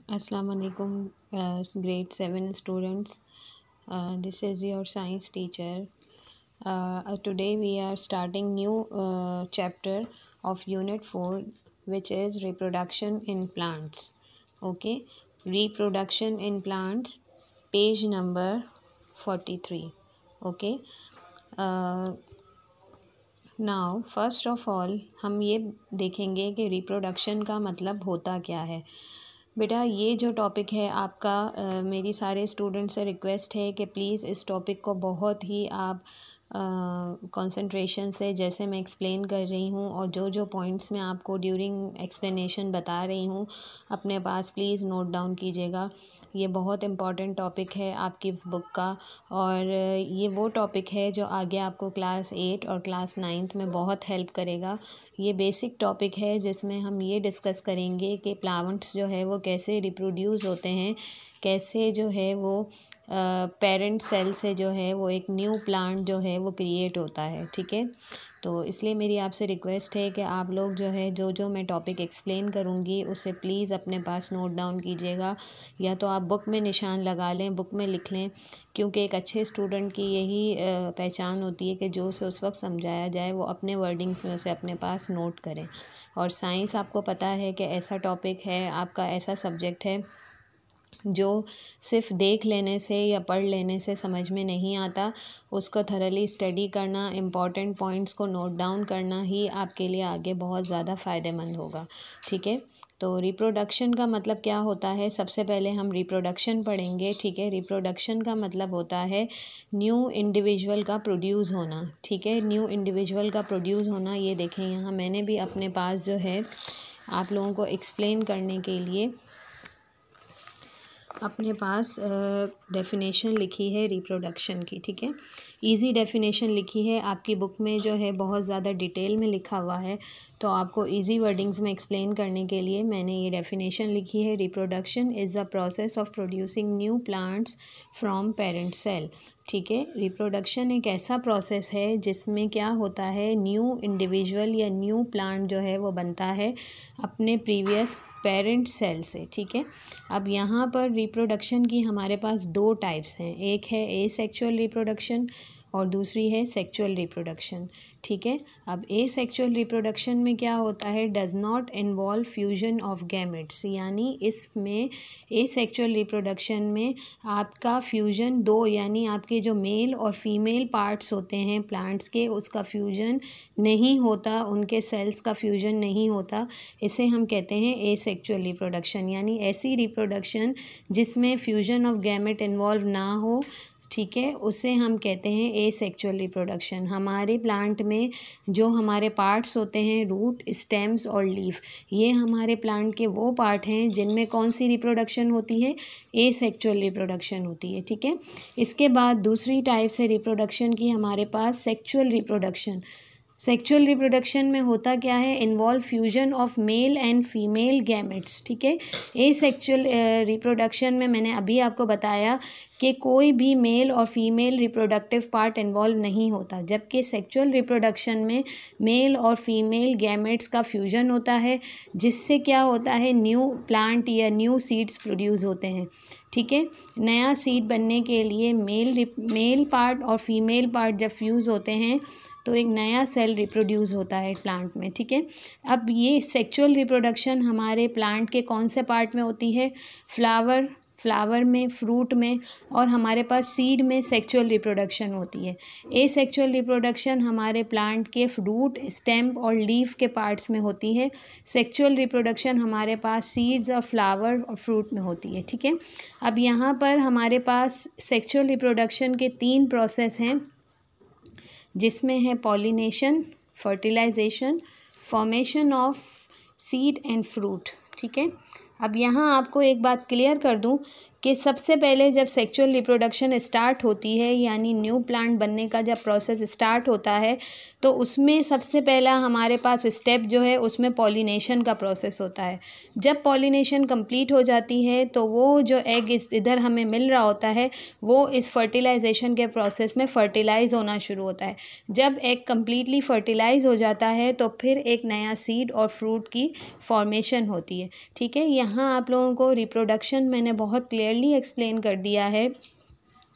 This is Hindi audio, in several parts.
Assalamu alaikum, grade 7 students. This is your science teacher. Today we are starting new chapter of unit 4, which is reproduction in plants. Okay, reproduction in plants, page number 43. Okay. Now first of all हम ये देखेंगे कि रिप्रोडक्शन का मतलब होता क्या है। बेटा ये जो टॉपिक है आपका, मेरी सारे स्टूडेंट से रिक्वेस्ट है कि प्लीज़ इस टॉपिक को बहुत ही आप कंसंट्रेशन से, जैसे मैं एक्सप्लेन कर रही हूँ और जो जो पॉइंट्स मैं आपको ड्यूरिंग एक्सप्लेनेशन बता रही हूँ अपने पास प्लीज़ नोट डाउन कीजिएगा। ये बहुत इम्पॉर्टेंट टॉपिक है आपकी इस बुक का, और ये वो टॉपिक है जो आगे आपको क्लास 8 और क्लास 9 में बहुत हेल्प करेगा। ये बेसिक टॉपिक है जिसमें हम ये डिस्कस करेंगे कि प्लांट्स जो है वो कैसे रिप्रोड्यूस होते हैं, कैसे जो है वो पेरेंट सेल से जो है वो एक न्यू प्लांट जो है वो क्रिएट होता है। ठीक है, तो इसलिए मेरी आपसे रिक्वेस्ट है कि आप लोग जो है जो मैं टॉपिक एक्सप्लेन करूँगी उसे प्लीज़ अपने पास नोट डाउन कीजिएगा, या तो आप बुक में निशान लगा लें, बुक में लिख लें, क्योंकि एक अच्छे स्टूडेंट की यही पहचान होती है कि जो उसे उस वक्त समझाया जाए वो अपने वर्डिंग्स में उसे अपने पास नोट करें। और साइंस आपको पता है कि ऐसा टॉपिक है, आपका ऐसा सब्जेक्ट है जो सिर्फ देख लेने से या पढ़ लेने से समझ में नहीं आता। उसको थरली स्टडी करना, इम्पॉर्टेंट पॉइंट्स को नोट डाउन करना ही आपके लिए आगे बहुत ज़्यादा फ़ायदेमंद होगा। ठीक है, तो रिप्रोडक्शन का मतलब क्या होता है, सबसे पहले हम रिप्रोडक्शन पढ़ेंगे। ठीक है, रिप्रोडक्शन का मतलब होता है न्यू इंडिविजुअल का प्रोड्यूस होना। ठीक है, न्यू इंडिविजुअल का प्रोड्यूस होना। ये देखें, यहाँ मैंने भी अपने पास जो है आप लोगों को एक्सप्लेन करने के लिए अपने पास डेफिनेशन लिखी है रिप्रोडक्शन की। ठीक है, इजी डेफिनेशन लिखी है, आपकी बुक में जो है बहुत ज़्यादा डिटेल में लिखा हुआ है, तो आपको इजी वर्डिंग्स में एक्सप्लेन करने के लिए मैंने ये डेफिनेशन लिखी है। Reproduction is the process of producing new plants from parent cell. ठीक है, रिप्रोडक्शन एक ऐसा प्रोसेस है जिसमें क्या होता है, न्यू इंडिविजुअल या न्यू प्लांट जो है वो बनता है अपने प्रीवियस पेरेंट सेल से। ठीक है, अब यहाँ पर रिप्रोडक्शन की हमारे पास दो टाइप्स हैं, एक है एसेक्सुअल रिप्रोडक्शन और दूसरी है सेक्सुअल रिप्रोडक्शन। ठीक है, अब एसेक्सुअल रिप्रोडक्शन में क्या होता है, does not involve fusion of gametes, यानी इसमें एसेक्सुअल रिप्रोडक्शन में आपका फ्यूजन दो, यानी आपके जो मेल और फीमेल पार्ट्स होते हैं प्लांट्स के, उसका फ्यूजन नहीं होता, उनके सेल्स का फ्यूजन नहीं होता। इसे हम कहते हैं एसेक्सुअल रिप्रोडक्शन, यानी ऐसी रिप्रोडक्शन जिसमें फ्यूजन ऑफ गैमेट इन्वॉल्व ना हो। ठीक है, उसे हम कहते हैं एसेक्सुअल रिप्रोडक्शन। हमारे प्लांट में जो हमारे पार्ट्स होते हैं, रूट, स्टेम्स और लीफ, ये हमारे प्लांट के वो पार्ट हैं जिनमें कौन सी रिप्रोडक्शन होती है, एसेक्सुअल रिप्रोडक्शन होती है। ठीक है, इसके बाद दूसरी टाइप से रिप्रोडक्शन की हमारे पास सेक्सुअल रिप्रोडक्शन। सेक्सुअल रिप्रोडक्शन में होता क्या है, involve fusion of male and female gametes. ठीक है, एसेक्सुअल रिप्रोडक्शन में मैंने अभी आपको बताया कि कोई भी मेल और फीमेल रिप्रोडक्टिव पार्ट इन्वॉल्व नहीं होता, जबकि सेक्सुअल रिप्रोडक्शन में मेल और फीमेल गैमेट्स का फ्यूजन होता है, जिससे क्या होता है, न्यू प्लांट या न्यू सीड्स प्रोड्यूस होते हैं। ठीक है, नया सीड बनने के लिए मेल पार्ट और फीमेल पार्ट जब फ्यूज़ होते हैं तो एक नया सेल रिप्रोड्यूस होता है प्लांट में। ठीक है, अब ये सेक्सुअल रिप्रोडक्शन हमारे प्लांट के कौन से पार्ट में होती है, फ्लावर में, फ्रूट में, और हमारे पास सीड में सेक्सुअल रिप्रोडक्शन होती है। एसेक्सुअल रिप्रोडक्शन हमारे प्लांट के रूट, स्टेम और लीफ के पार्ट्स में होती है। सेक्सुअल रिप्रोडक्शन हमारे पास सीड्स और फ्लावर और फ्रूट में होती है। ठीक है, अब यहाँ पर हमारे पास सेक्सुअल रिप्रोडक्शन के 3 प्रोसेस हैं, जिसमें है pollination, fertilisation, formation of seed and fruit. ठीक है, अब यहाँ आपको एक बात क्लियर कर दूँ कि सबसे पहले जब सेक्सुअल रिप्रोडक्शन स्टार्ट होती है, यानी न्यू प्लांट बनने का जब प्रोसेस स्टार्ट होता है, तो उसमें सबसे पहला हमारे पास स्टेप जो है उसमें पॉलिनेशन का प्रोसेस होता है। जब पॉलिनेशन कंप्लीट हो जाती है तो वो जो एग इधर हमें मिल रहा होता है वो इस फर्टिलाइजेशन के प्रोसेस में फर्टिलाइज होना शुरू होता है। जब एग कम्प्लीटली फर्टिलाइज हो जाता है तो फिर एक नया सीड और फ्रूट की फॉर्मेशन होती है। ठीक है, ये यहाँ आप लोगों को रिप्रोडक्शन मैंने बहुत क्लियरली एक्सप्लेन कर दिया है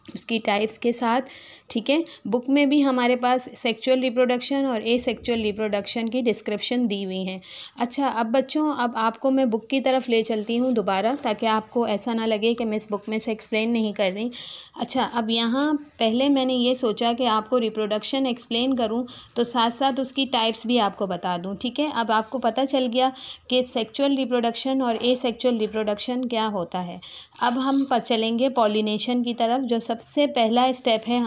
उसकी टाइप्स के साथ, ठीक है। बुक में भी हमारे पास सेक्सुअल रिप्रोडक्शन और एसेक्सुअल रिप्रोडक्शन की डिस्क्रिप्शन दी हुई हैं। अच्छा, अब बच्चों, अब आपको मैं बुक की तरफ ले चलती हूँ दोबारा, ताकि आपको ऐसा ना लगे कि मैं इस बुक में से एक्सप्लेन नहीं कर रही। अच्छा, अब यहाँ पहले मैंने ये सोचा कि आपको रिप्रोडक्शन एक्सप्लेन करूँ तो साथ साथ उसकी टाइप्स भी आपको बता दूँ, ठीक है। अब आपको पता चल गया कि सेक्सुअल रिप्रोडक्शन और एसेक्सुअल रिप्रोडक्शन क्या होता है। अब हम चलेंगे पॉलिनेशन की तरफ। जो सबसे पहला स्टेप है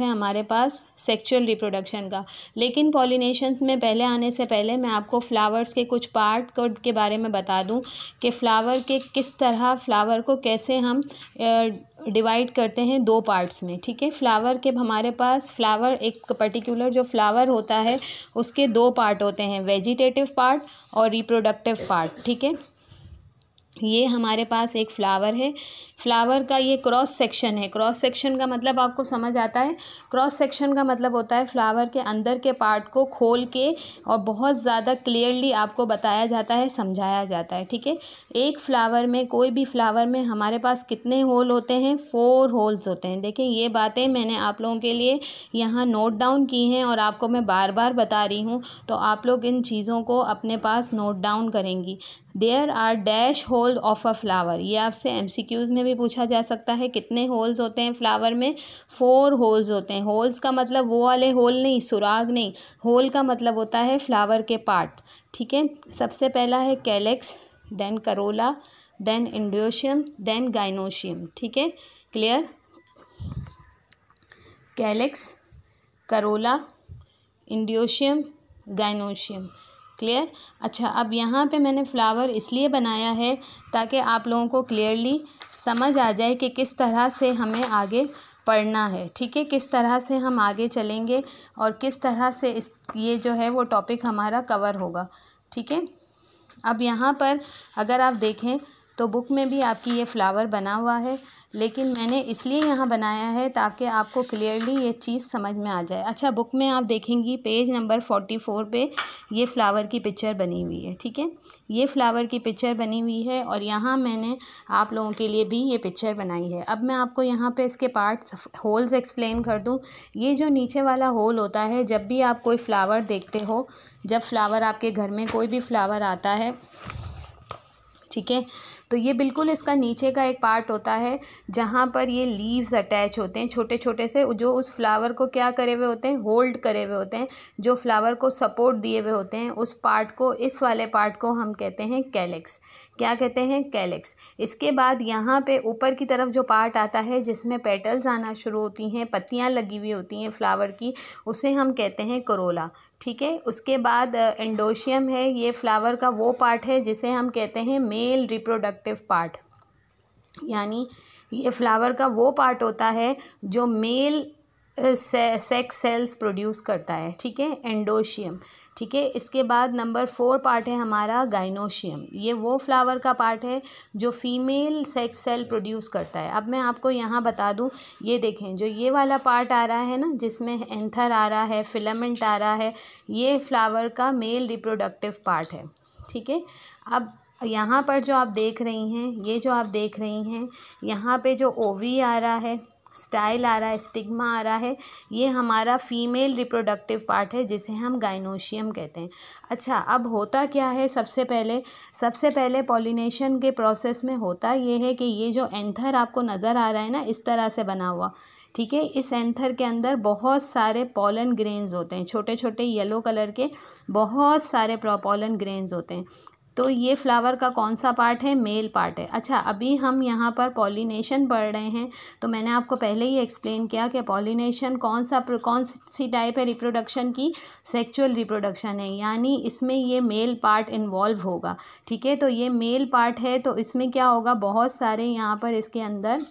हमारे पास सेक्सुअल रिप्रोडक्शन का। लेकिन पॉलिनेशन में पहले आने से पहले मैं आपको फ्लावर्स के कुछ पार्ट के बारे में बता दूं कि फ्लावर के किस तरह, फ्लावर को कैसे हम डिवाइड करते हैं दो पार्ट्स में, ठीक है। फ्लावर के हमारे पास फ्लावर, एक पर्टिकुलर जो फ्लावर होता है उसके दो पार्ट होते हैं, वेजिटेटिव पार्ट और रिप्रोडक्टिव पार्ट, ठीक है। ये हमारे पास एक फ्लावर है। फ्लावर का ये क्रॉस सेक्शन है। क्रॉस सेक्शन का मतलब आपको समझ आता है? क्रॉस सेक्शन का मतलब होता है फ्लावर के अंदर के पार्ट को खोल के और बहुत ज़्यादा क्लियरली आपको बताया जाता है, समझाया जाता है, ठीक है। एक फ्लावर में, कोई भी फ्लावर में हमारे पास कितने होल होते हैं? 4 होल्स होते हैं। देखिए, ये बातें मैंने आप लोगों के लिए यहाँ नोट डाउन की हैं और आपको मैं बार बार बता रही हूँ, तो आप लोग इन चीज़ों को अपने पास नोट डाउन करेंगी। There are dash whorl of a flower. ये आपसे MCQs में भी पूछा जा सकता है। कितने होल्स होते हैं फ्लावर में? 4 होल्स होते हैं। होल्स का मतलब वो वाले होल नहीं, सुराग नहीं। होल का मतलब होता है फ्लावर के पार्ट, ठीक है। सबसे पहला है calyx, then corolla, then androecium, then gynoecium, ठीक है। Clear? Calyx, corolla, androecium, gynoecium, clear. अच्छा, अब यहाँ पे मैंने फ्लावर इसलिए बनाया है ताकि आप लोगों को क्लियरली समझ आ जाए कि किस तरह से हमें आगे पढ़ना है, ठीक है। किस तरह से हम आगे चलेंगे और किस तरह से ये जो है वो टॉपिक हमारा कवर होगा, ठीक है। अब यहाँ पर अगर आप देखें तो बुक में भी आपकी ये फ्लावर बना हुआ है, लेकिन मैंने इसलिए यहाँ बनाया है ताकि आपको क्लियरली ये चीज़ समझ में आ जाए। अच्छा, बुक में आप देखेंगी पेज नंबर 44 पे ये फ्लावर की पिक्चर बनी हुई है, ठीक है। ये फ्लावर की पिक्चर बनी हुई है और यहाँ मैंने आप लोगों के लिए भी ये पिक्चर बनाई है। अब मैं आपको यहाँ पे इसके पार्ट्स, होल्स एक्सप्लेन कर दूँ। ये जो नीचे वाला होल होता है, जब भी आप कोई फ्लावर देखते हो, जब फ्लावर आपके घर में कोई भी फ्लावर आता है, ठीक है, तो ये बिल्कुल इसका नीचे का एक पार्ट होता है जहाँ पर ये लीव्स अटैच होते हैं छोटे छोटे से, जो उस फ्लावर को क्या करे हुए होते हैं? होल्ड करे हुए होते हैं, जो फ्लावर को सपोर्ट दिए हुए होते हैं। उस पार्ट को, इस वाले पार्ट को हम कहते हैं कैलेक्स। क्या कहते हैं? कैलेक्स। इसके बाद यहाँ पे ऊपर की तरफ जो पार्ट आता है जिसमें पेटल्स आना शुरू होती हैं, पत्तियाँ लगी हुई होती हैं फ्लावर की, उसे हम कहते हैं करोला, ठीक है। उसके बाद एंडोशियम है। ये फ्लावर का वो पार्ट है जिसे हम कहते हैं मेल रिप्रोडक्टिव पार्ट, यानी ये फ्लावर का वो पार्ट होता है जो मेल सेक्स सेल्स प्रोड्यूस करता है, ठीक है, एंडोशियम, ठीक है। इसके बाद नंबर 4 पार्ट है हमारा गाइनोशियम। ये वो फ्लावर का पार्ट है जो फीमेल सेक्स सेल प्रोड्यूस करता है। अब मैं आपको यहाँ बता दूँ, ये देखें, जो ये वाला पार्ट आ रहा है ना, जिसमें एंथर आ रहा है, फिलामेंट आ रहा है, ये फ्लावर का मेल रिप्रोडक्टिव पार्ट है, ठीक है। अब यहाँ पर जो आप देख रही हैं, ये जो आप देख रही हैं, यहाँ पे जो ओवी आ रहा है, स्टाइल आ रहा है, स्टिग्मा आ रहा है, ये हमारा फीमेल रिप्रोडक्टिव पार्ट है जिसे हम गाइनोशियम कहते हैं। अच्छा, अब होता क्या है? सबसे पहले पॉलिनेशन के प्रोसेस में होता ये है कि ये जो एंथर आपको नज़र आ रहा है ना, इस तरह से बना हुआ, ठीक है, इस एंथर के अंदर बहुत सारे पॉलन ग्रेन्स होते हैं, छोटे छोटे येलो कलर के बहुत सारे पॉलन ग्रेन्स होते हैं। तो ये फ्लावर का कौन सा पार्ट है? मेल पार्ट है। अच्छा, अभी हम यहाँ पर पॉलिनेशन पढ़ रहे हैं, तो मैंने आपको पहले ही एक्सप्लेन किया कि पॉलिनेशन कौन सी टाइप है रिप्रोडक्शन की? सेक्सुअल रिप्रोडक्शन है, यानी इसमें ये मेल पार्ट इन्वॉल्व होगा, ठीक है। तो ये मेल पार्ट है, तो इसमें क्या होगा? बहुत सारे यहाँ पर इसके अंदर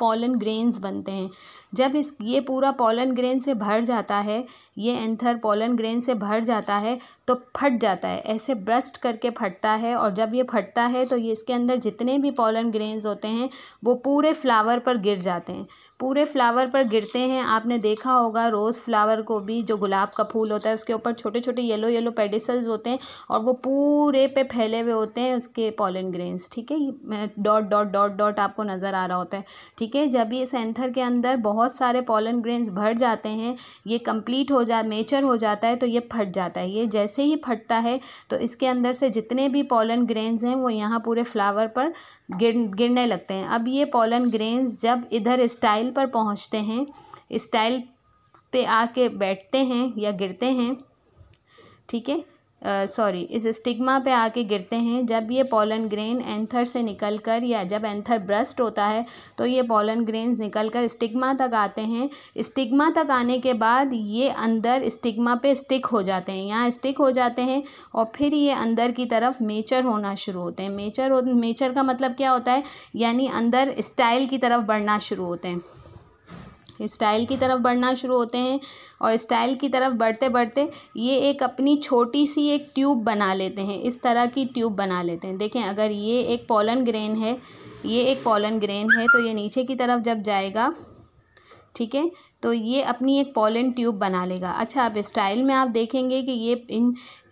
पॉलन ग्रेन्स बनते हैं, जब ये पूरा पॉलन ग्रेन से भर जाता है, ये एंथर पॉलन ग्रेन से भर जाता है तो फट जाता है, ऐसे ब्रस्ट करके फटता है। और जब ये फटता है तो ये इसके अंदर जितने भी पॉलन ग्रेन्स होते हैं वो पूरे फ्लावर पर गिर जाते हैं, पूरे फ्लावर पर गिरते हैं। आपने देखा होगा रोज़ फ्लावर को भी, जो गुलाब का फूल होता है उसके ऊपर छोटे छोटे येलो येलो पेडिसल्स होते हैं और वो पूरे पे फैले हुए होते हैं उसके पॉलन ग्रेन्स, ठीक है। डॉट डॉट डॉट डॉट आपको नज़र आ रहा होता है, ठीक है। जब ये एंथर के अंदर बहुत सारे पॉलन ग्रेन्स भर जाते हैं, ये कंप्लीट मेचर हो जाता है तो ये फट जाता है। ये जैसे ही फटता है तो इसके अंदर से जितने भी पॉलन ग्रेन्स हैं वो यहाँ पूरे फ्लावर पर गिरने लगते हैं। अब ये पॉलन ग्रेन्स जब इधर स्टाइल पर पहुँचते हैं, स्टाइल पे आके बैठते हैं या गिरते हैं, ठीक है, इस स्टिग्मा पे आके गिरते हैं। जब ये पॉलन ग्रेन एंथर से निकलकर, या जब एंथर ब्रस्ट होता है तो ये पॉलन ग्रेन्स निकलकर स्टिग्मा तक आते हैं। स्टिग्मा तक आने के बाद ये अंदर स्टिग्मा पे स्टिक हो जाते हैं, यहाँ स्टिक हो जाते हैं और फिर ये अंदर की तरफ मेचर होना शुरू होते हैं। मेचर का मतलब क्या होता है, यानी अंदर स्टाइल की तरफ बढ़ना शुरू होते हैं, स्टाइल की तरफ बढ़ना शुरू होते हैं। और स्टाइल की तरफ बढ़ते बढ़ते ये एक अपनी छोटी सी एक ट्यूब बना लेते हैं, इस तरह की ट्यूब बना लेते हैं। देखें, अगर ये एक पॉलन ग्रेन है, ये एक पॉलन ग्रेन है तो ये नीचे की तरफ जब जाएगा, ठीक है, तो ये अपनी एक पॉलन ट्यूब बना लेगा। अच्छा, अब स्टाइल में आप देखेंगे कि ये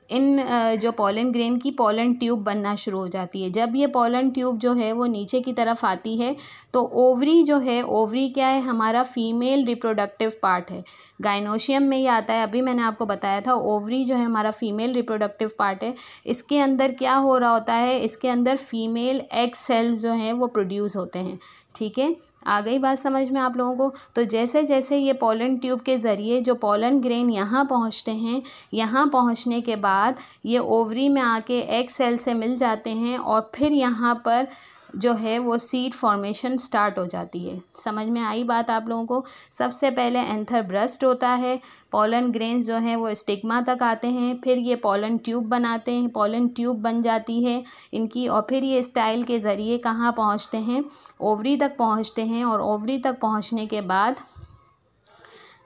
इन जो पॉलन ग्रेन की पॉलन ट्यूब बनना शुरू हो जाती है। जब ये पॉलन ट्यूब जो है वो नीचे की तरफ आती है तो ओवरी जो है, ओवरी क्या है, हमारा फीमेल रिप्रोडक्टिव पार्ट है, गाइनोशियम में ही आता है। अभी मैंने आपको बताया था ओवरी जो है हमारा फीमेल रिप्रोडक्टिव पार्ट है। इसके अंदर क्या हो रहा होता है, इसके अंदर फीमेल एग सेल्स जो हैं वो प्रोड्यूस होते हैं, ठीक है। आ गई बात समझ में आप लोगों को। तो जैसे जैसे ये पॉलन ट्यूब के ज़रिए जो पॉलन ग्रेन यहाँ पहुँचते हैं, यहाँ पहुँचने के बाद ये ओवरी में आके एग सेल से मिल जाते हैं और फिर यहाँ पर जो है वो सीड फॉर्मेशन स्टार्ट हो जाती है। समझ में आई बात आप लोगों को। सबसे पहले एंथर ब्रस्ट होता है, पॉलन ग्रेन्स जो हैं वो स्टिग्मा तक आते हैं, फिर ये पॉलन ट्यूब बनाते हैं, पॉलन ट्यूब बन जाती है इनकी, और फिर ये स्टाइल के ज़रिए कहाँ पहुँचते हैं, ओवरी तक पहुँचते हैं। और ओवरी तक पहुँचने के बाद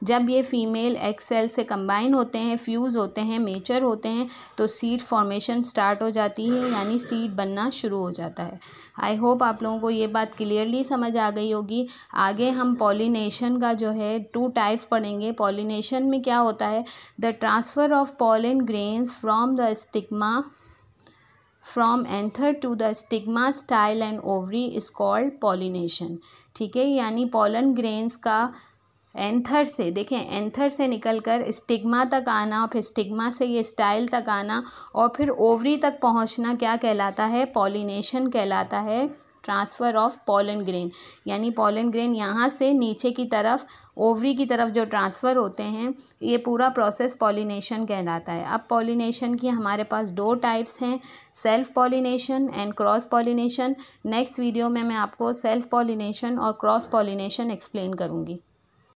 जब ये फीमेल एग सेल से कंबाइन होते हैं, फ्यूज़ होते हैं, मेचर होते हैं, तो सीड फॉर्मेशन स्टार्ट हो जाती है, यानी सीड बनना शुरू हो जाता है। आई होप आप लोगों को ये बात क्लियरली समझ आ गई होगी। आगे हम पॉलिनेशन का जो है 2 टाइप्स पढ़ेंगे। पॉलिनेशन में क्या होता है, the transfer of pollen grains from the stigma from anther to the stigma style and ovary is called pollination, ठीक है। यानी पॉलन ग्रेन्स का एंथर से, देखें, एंथर से निकलकर स्टिग्मा तक आना, फिर स्टिग्मा से ये स्टाइल तक आना और फिर ओवरी तक पहुंचना क्या कहलाता है, पॉलिनेशन कहलाता है। ट्रांसफ़र ऑफ पॉलन ग्रेन, यानी पॉलन ग्रेन यहाँ से नीचे की तरफ ओवरी की तरफ जो ट्रांसफ़र होते हैं, ये पूरा प्रोसेस पॉलिनेशन कहलाता है। अब पॉलिनेशन की हमारे पास 2 टाइप्स हैं, self pollination and cross pollination. Next video में मैं आपको सेल्फ पॉलिनेशन और क्रॉस पॉलिनेशन एक्सप्लेन करूँगी।